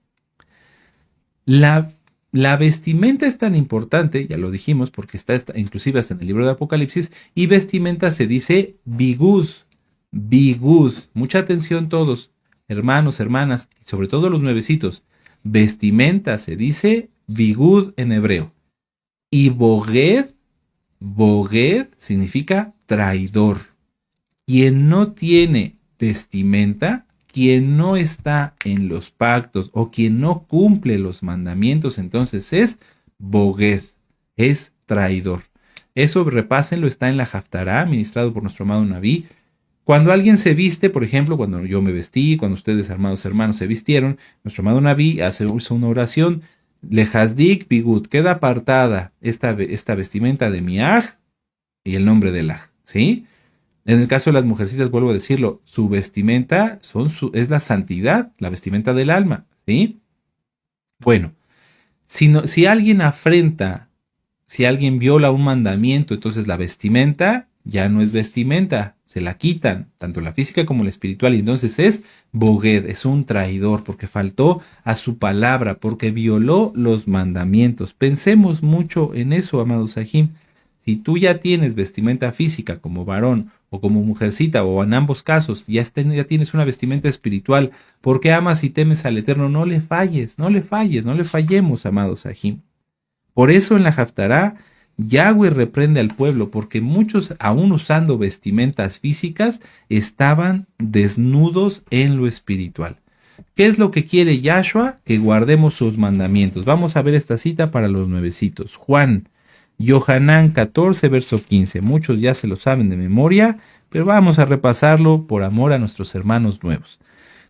La vestimenta es tan importante, ya lo dijimos, porque está inclusive hasta en el libro de Apocalipsis, y vestimenta se dice bigud, bigud. Mucha atención todos, hermanos, hermanas, y sobre todo los nuevecitos. Vestimenta se dice bigud en hebreo. Y boged significa traidor. Quien no tiene vestimenta, quien no está en los pactos o quien no cumple los mandamientos, entonces es boged, es traidor. Eso repásenlo, está en la Haftará, ministrado por nuestro amado Naví. Cuando alguien se viste, por ejemplo, cuando yo me vestí, cuando ustedes, amados hermanos, se vistieron, nuestro amado Naví hizo una oración, Lehazdik bigud, queda apartada esta vestimenta de mi aj y el nombre del aj, ¿sí? En el caso de las mujercitas, vuelvo a decirlo, su vestimenta es la santidad, la vestimenta del alma, ¿sí? Bueno, si alguien afrenta, si alguien viola un mandamiento, entonces la vestimenta ya no es vestimenta, se la quitan, tanto la física como la espiritual, y entonces es boged, es un traidor, porque faltó a su palabra, porque violó los mandamientos. Pensemos mucho en eso, amados Sahim. Si tú ya tienes vestimenta física como varón o como mujercita, o en ambos casos, ya tienes una vestimenta espiritual, porque amas y temes al Eterno, no le falles, no le falles, no le fallemos, amados Sahim. Por eso en la Haftará, Yahweh reprende al pueblo, porque muchos, aún usando vestimentas físicas, estaban desnudos en lo espiritual. ¿Qué es lo que quiere Yahshua? Que guardemos sus mandamientos. Vamos a ver esta cita para los nuevecitos. Juan, Yohanan 14, verso 15. Muchos ya se lo saben de memoria, pero vamos a repasarlo por amor a nuestros hermanos nuevos.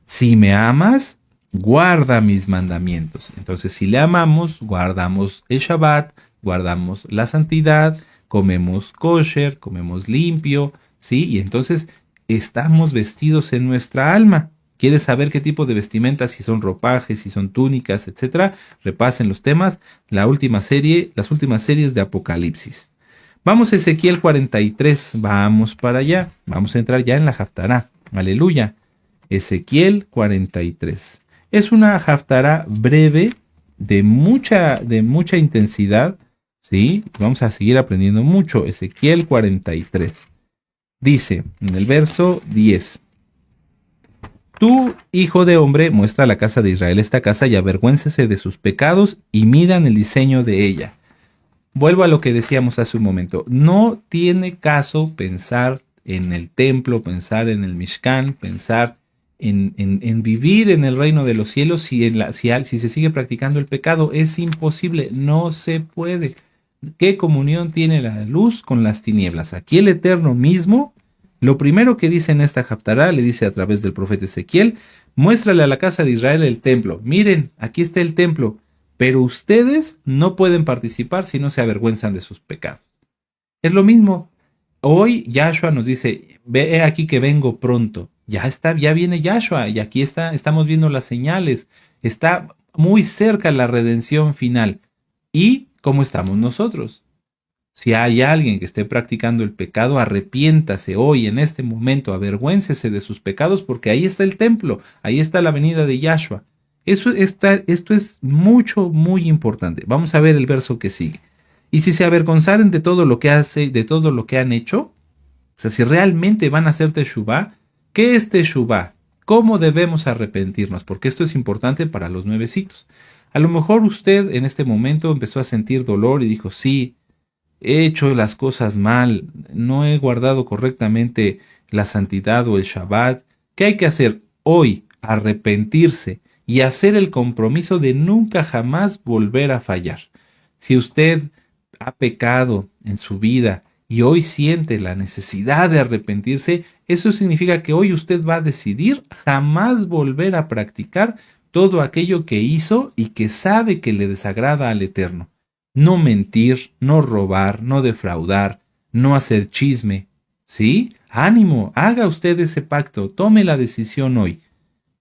Si me amas, guarda mis mandamientos. Entonces, si le amamos, guardamos el Shabbat, guardamos la santidad, comemos kosher, comemos limpio, ¿sí? Y entonces estamos vestidos en nuestra alma. ¿Quieres saber qué tipo de vestimentas, si son ropajes, si son túnicas, etcétera? Repasen los temas, las últimas series de Apocalipsis. Vamos a Ezequiel 43, vamos para allá, vamos a entrar ya en la Haftará. Aleluya. Ezequiel 43. Es una Haftará breve, de mucha intensidad, ¿sí? Vamos a seguir aprendiendo mucho. Ezequiel 43. Dice en el verso 10. Tú, hijo de hombre, muestra a la casa de Israel esta casa y avergüéncese de sus pecados y midan el diseño de ella. Vuelvo a lo que decíamos hace un momento. No tiene caso pensar en el templo, pensar en el Mishkan, pensar en vivir en el reino de los cielos si se sigue practicando el pecado. Es imposible, no se puede. ¿Qué comunión tiene la luz con las tinieblas? Aquí el Eterno mismo, lo primero que dice en esta Haftará, le dice a través del profeta Ezequiel, muéstrale a la casa de Israel el templo. Miren, aquí está el templo, pero ustedes no pueden participar si no se avergüenzan de sus pecados. Es lo mismo. Hoy Yahshua nos dice, ve aquí que vengo pronto. Ya viene Yahshua y aquí estamos viendo las señales. Está muy cerca la redención final. ¿Y cómo estamos nosotros? Si hay alguien que esté practicando el pecado, arrepiéntase hoy, en este momento, avergüéncese de sus pecados, porque ahí está el templo, ahí está la venida de Yahshua. Esto es muy importante. Vamos a ver el verso que sigue. Y si se avergonzaren de todo lo que han hecho, o sea, si realmente van a hacer teshuvá, ¿qué es teshuvá? ¿Cómo debemos arrepentirnos? Porque esto es importante para los nuevecitos. A lo mejor usted en este momento empezó a sentir dolor y dijo, sí, he hecho las cosas mal, no he guardado correctamente la santidad o el Shabbat. ¿Qué hay que hacer hoy? Arrepentirse y hacer el compromiso de nunca jamás volver a fallar. Si usted ha pecado en su vida y hoy siente la necesidad de arrepentirse, eso significa que hoy usted va a decidir jamás volver a practicar todo aquello que hizo y que sabe que le desagrada al Eterno. No mentir, no robar, no defraudar, no hacer chisme. ¿Sí? Ánimo, haga usted ese pacto, tome la decisión hoy,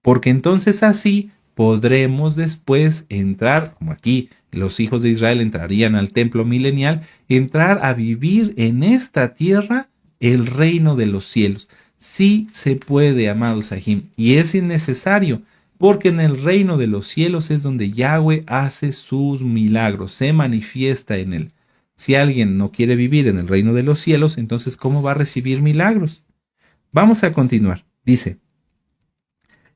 porque entonces así podremos después entrar, como aquí los hijos de Israel entrarían al templo milenial, entrar a vivir en esta tierra el reino de los cielos. Sí se puede, amados Sahim, y es innecesario, porque en el reino de los cielos es donde Yahweh hace sus milagros, se manifiesta en él. Si alguien no quiere vivir en el reino de los cielos, entonces ¿cómo va a recibir milagros? Vamos a continuar. Dice,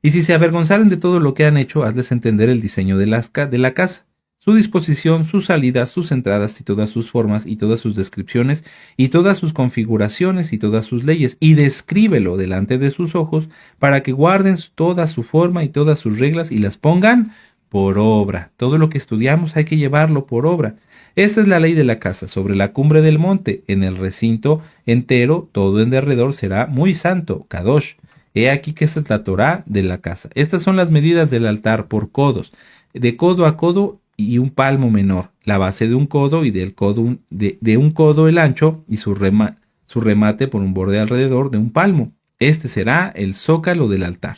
y si se avergonzaren de todo lo que han hecho, hazles entender el diseño de la casa, su disposición, sus salidas, sus entradas y todas sus formas y todas sus descripciones y todas sus configuraciones y todas sus leyes, y descríbelo delante de sus ojos para que guarden toda su forma y todas sus reglas y las pongan por obra. Todo lo que estudiamos hay que llevarlo por obra. Esta es la ley de la casa. Sobre la cumbre del monte, en el recinto entero, todo en derredor será muy santo, Kadosh. He aquí que esta es la Torá de la casa. Estas son las medidas del altar por codos, de codo a codo y un palmo menor, la base de un codo y del codo de un codo el ancho y su remate por un borde alrededor de un palmo. Este será el zócalo del altar.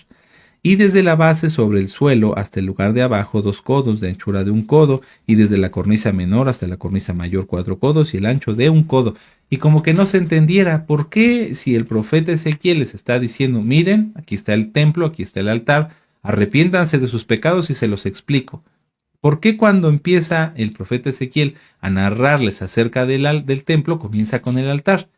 Y desde la base sobre el suelo hasta el lugar de abajo 2 codos de anchura de un codo, y desde la cornisa menor hasta la cornisa mayor 4 codos y el ancho de un codo. Y como que no se entendiera por qué, si el profeta Ezequiel les está diciendo, miren, aquí está el templo, aquí está el altar, arrepiéntanse de sus pecados y se los explico. ¿Por qué cuando empieza el profeta Ezequiel a narrarles acerca del templo, comienza con el altar?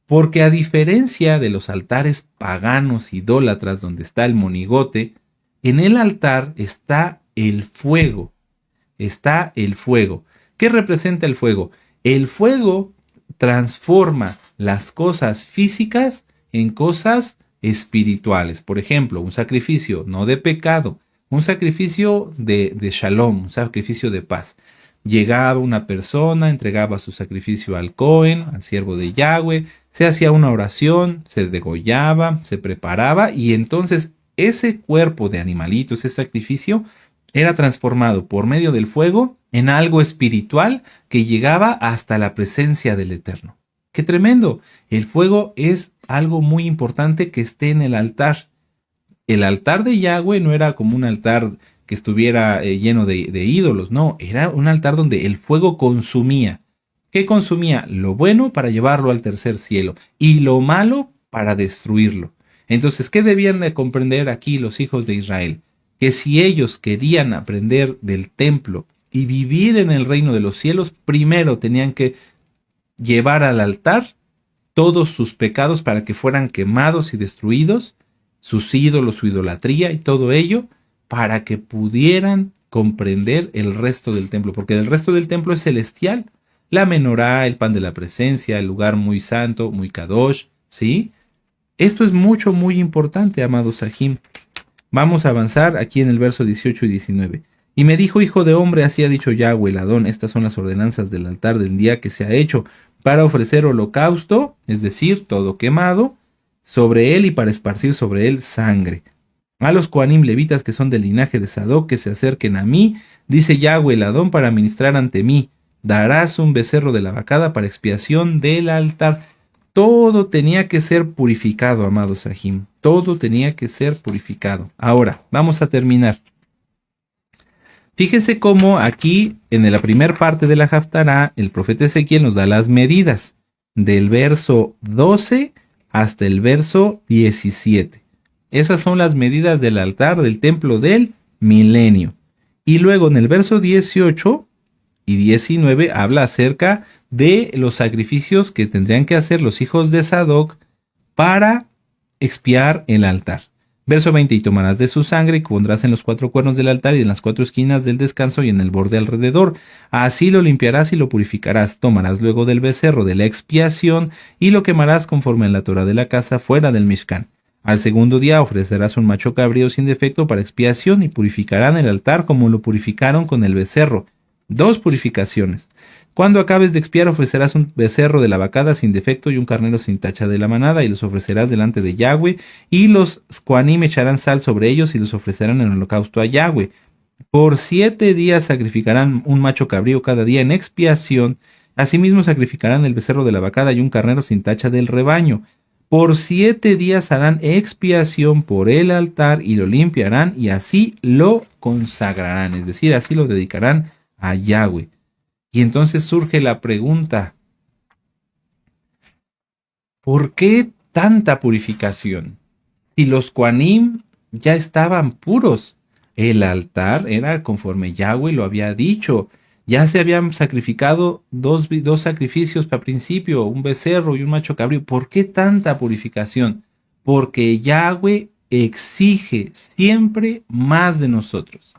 Porque a diferencia de los altares paganos idólatras donde está el monigote, en el altar está el fuego. Está el fuego. ¿Qué representa el fuego? El fuego transforma las cosas físicas en cosas espirituales. Por ejemplo, un sacrificio no de pecado, un sacrificio de shalom, un sacrificio de paz. Llegaba una persona, entregaba su sacrificio al Cohen, al siervo de Yahweh, se hacía una oración, se degollaba, se preparaba y entonces ese cuerpo de animalito, ese sacrificio, era transformado por medio del fuego en algo espiritual que llegaba hasta la presencia del Eterno. ¡Qué tremendo! El fuego es algo muy importante que esté en el altar. El altar de Yahweh no era como un altar que estuviera lleno de ídolos, no, era un altar donde el fuego consumía. ¿Qué consumía? Lo bueno para llevarlo al tercer cielo y lo malo para destruirlo. Entonces, ¿qué debían de comprender aquí los hijos de Israel? Que si ellos querían aprender del templo y vivir en el reino de los cielos, primero tenían que llevar al altar todos sus pecados para que fueran quemados y destruidos, sus ídolos, su idolatría y todo ello, para que pudieran comprender el resto del templo, porque el resto del templo es celestial. La menorá, el pan de la presencia, el lugar muy santo, muy kadosh, ¿sí? Esto es muy importante, amados Sahim. Vamos a avanzar aquí en el verso 18 y 19. Y me dijo, hijo de hombre, así ha dicho Yahweh el Adón, estas son las ordenanzas del altar del día que se ha hecho para ofrecer holocausto, es decir, todo quemado, sobre él y para esparcir sobre él sangre. A los Coanim levitas que son del linaje de Sadoc que se acerquen a mí, dice Yahweh el Adón, para ministrar ante mí. Darás un becerro de la vacada para expiación del altar. Todo tenía que ser purificado, amados Sahim. Todo tenía que ser purificado. Ahora, vamos a terminar. Fíjense cómo aquí, en la primera parte de la Haftará, el profeta Ezequiel nos da las medidas, del verso 12 hasta el verso 17. Esas son las medidas del altar del templo del milenio. Y luego en el verso 18 y 19 habla acerca de los sacrificios que tendrían que hacer los hijos de Sadoc para expiar el altar. Verso 20, y tomarás de su sangre y pondrás en los 4 cuernos del altar y en las 4 esquinas del descanso y en el borde alrededor. Así lo limpiarás y lo purificarás. Tomarás luego del becerro de la expiación y lo quemarás conforme a la Torah de la casa fuera del Mishkan. Al segundo día ofrecerás un macho cabrío sin defecto para expiación y purificarán el altar como lo purificaron con el becerro. 2 purificaciones. Cuando acabes de expiar ofrecerás un becerro de la vacada sin defecto y un carnero sin tacha de la manada y los ofrecerás delante de Yahweh y los Coanim echarán sal sobre ellos y los ofrecerán en holocausto a Yahweh. Por 7 días sacrificarán un macho cabrío cada día en expiación. Asimismo sacrificarán el becerro de la vacada y un carnero sin tacha del rebaño. Por 7 días harán expiación por el altar y lo limpiarán y así lo consagrarán, es decir, así lo dedicarán a Yahweh. Y entonces surge la pregunta, ¿por qué tanta purificación? Si los Coanim ya estaban puros, el altar era conforme Yahweh lo había dicho, ya se habían sacrificado dos sacrificios para principio, un becerro y un macho cabrío. ¿Por qué tanta purificación? Porque Yahweh exige siempre más de nosotros.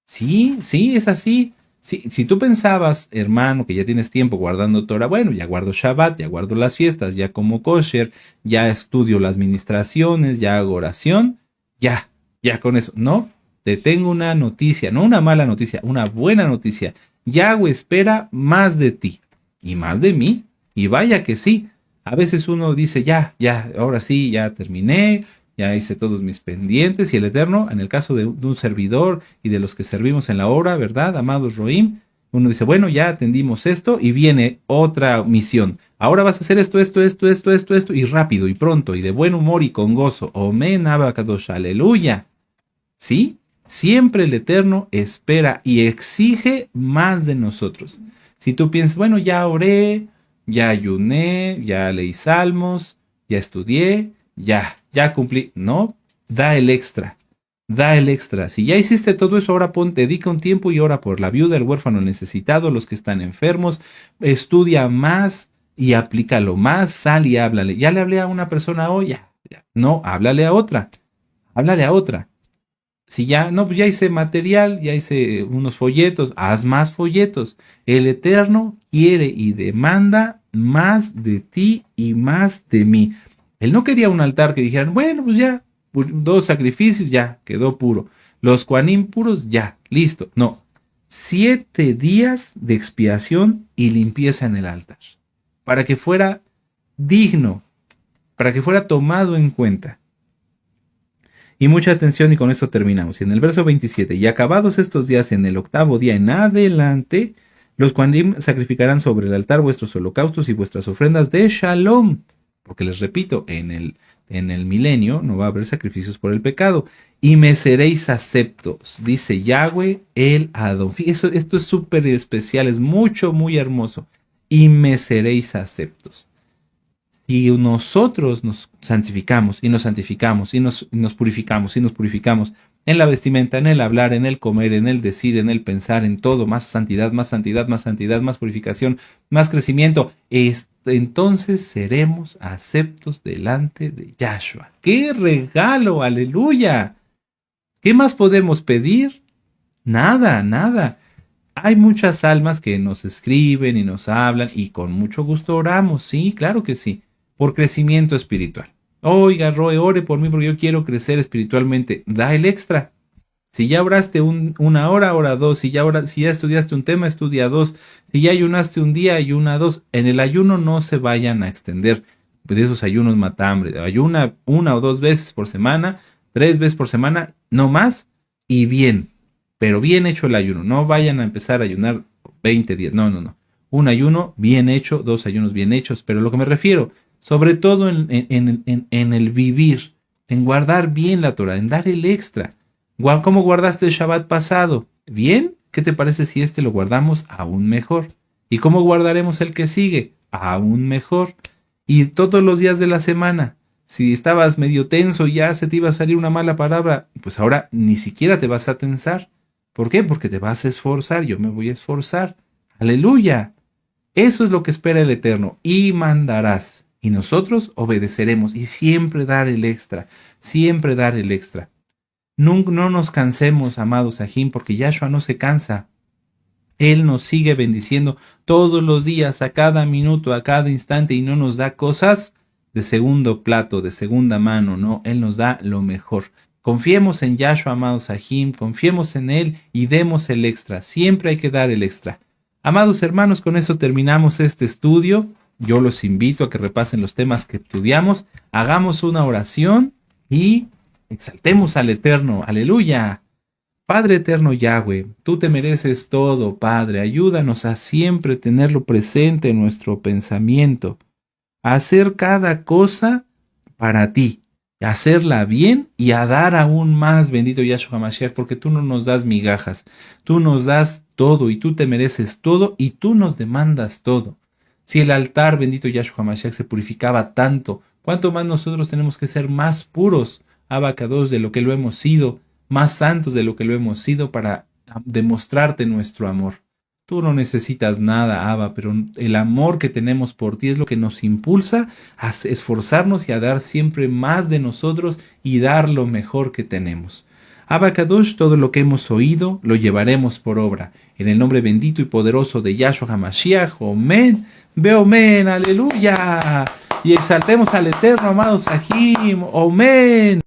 Sí, es así. Si tú pensabas, hermano, que ya tienes tiempo guardando Torah, bueno, ya guardo Shabbat, ya guardo las fiestas, ya como kosher, ya estudio las ministraciones, ya hago oración, ya con eso. No, te tengo una noticia, no una mala noticia, una buena noticia. Yahweh espera más de ti y más de mí. Y vaya que sí. A veces uno dice, ya, ahora sí, ya terminé, ya hice todos mis pendientes y el Eterno, en el caso de un servidor y de los que servimos en la obra, ¿verdad, amados Roim? Uno dice, bueno, ya atendimos esto y viene otra misión. Ahora vas a hacer esto, y rápido y pronto y de buen humor y con gozo. Omen Abacadosh, aleluya. ¿Sí? Siempre el Eterno espera y exige más de nosotros. Si tú piensas, bueno, ya oré, ya ayuné, ya leí salmos, ya estudié, ya cumplí. No, da el extra. Da el extra. Si ya hiciste todo eso, ahora dedica un tiempo y ora por la viuda, el huérfano, el necesitado, los que están enfermos. Estudia más y aplícalo más. Sal y háblale. Ya le hablé a una persona hoy, ya. No, háblale a otra. Háblale a otra. Si ya, no, pues ya hice material, ya hice unos folletos, haz más folletos. El Eterno quiere y demanda más de ti y más de mí. Él no quería un altar que dijeran, bueno, pues ya, 2 sacrificios, ya, quedó puro. Los Kohanim puros, ya, listo. No, 7 días de expiación y limpieza en el altar. Para que fuera digno, para que fuera tomado en cuenta. Y mucha atención y con esto terminamos. Y en el verso 27, y acabados estos días en el 8º día en adelante, los Kohanim sacrificarán sobre el altar vuestros holocaustos y vuestras ofrendas de Shalom. Porque les repito, en el milenio no va a haber sacrificios por el pecado. Y me seréis aceptos, dice Yahweh el Adón. Esto es súper especial, es mucho, muy hermoso. Y me seréis aceptos. Si nosotros nos santificamos y nos santificamos y nos purificamos y nos purificamos en la vestimenta, en el hablar, en el comer, en el decir, en el pensar, en todo, más santidad, más santidad, más santidad, más purificación, más crecimiento, entonces seremos aceptos delante de Yahshua. ¡Qué regalo! ¡Aleluya! ¿Qué más podemos pedir? Nada, nada. Hay muchas almas que nos escriben y nos hablan y con mucho gusto oramos, sí, claro que sí, por crecimiento espiritual. Oiga, Roe, ore por mí porque yo quiero crecer espiritualmente. Da el extra. Si ya oraste una hora, ora 2. Si ya estudiaste un tema, estudia 2. Si ya ayunaste un día, ayuna 2. En el ayuno no se vayan a extender. Pues esos ayunos mata hambre. Ayuna 1 o 2 veces por semana, 3 veces por semana, no más, y bien. Pero bien hecho el ayuno. No vayan a empezar a ayunar 20 días. No. Un ayuno bien hecho, 2 ayunos bien hechos. Pero lo que me refiero, sobre todo en el vivir, en guardar bien la Torah, en dar el extra. ¿Cómo guardaste el Shabbat pasado? ¿Bien? ¿Qué te parece si lo guardamos aún mejor? ¿Y cómo guardaremos el que sigue? Aún mejor. Y todos los días de la semana. Si estabas medio tenso, ya se te iba a salir una mala palabra, pues ahora ni siquiera te vas a tensar. ¿Por qué? Porque te vas a esforzar. Yo me voy a esforzar. ¡Aleluya! Eso es lo que espera el Eterno. Y mandarás. Y nosotros obedeceremos. Y siempre dar el extra. Siempre dar el extra. No nos cansemos, amados Ajim, porque Yahshua no se cansa. Él nos sigue bendiciendo todos los días, a cada minuto, a cada instante, y no nos da cosas de segundo plato, de segunda mano, no. Él nos da lo mejor. Confiemos en Yahshua, amados Ajim, confiemos en Él y demos el extra. Siempre hay que dar el extra. Amados hermanos, con eso terminamos este estudio. Yo los invito a que repasen los temas que estudiamos, hagamos una oración y exaltemos al Eterno. ¡Aleluya! Padre eterno Yahweh, tú te mereces todo, Padre. Ayúdanos a siempre tenerlo presente en nuestro pensamiento, a hacer cada cosa para ti, a hacerla bien y a dar aún más, bendito Yahshua Mashiach, porque tú no nos das migajas, tú nos das todo y tú te mereces todo y tú nos demandas todo. Si el altar, bendito Yahshua Mashiach, se purificaba tanto, ¿cuánto más nosotros tenemos que ser más puros, Abacados, de lo que lo hemos sido, más santos de lo que lo hemos sido para demostrarte nuestro amor? Tú no necesitas nada, Abba, pero el amor que tenemos por ti es lo que nos impulsa a esforzarnos y a dar siempre más de nosotros y dar lo mejor que tenemos. Abacadosh, todo lo que hemos oído lo llevaremos por obra. En el nombre bendito y poderoso de Yahshua HaMashiach, Omen, Beomen, aleluya. Y exaltemos al Eterno, amados Ajim, Omen.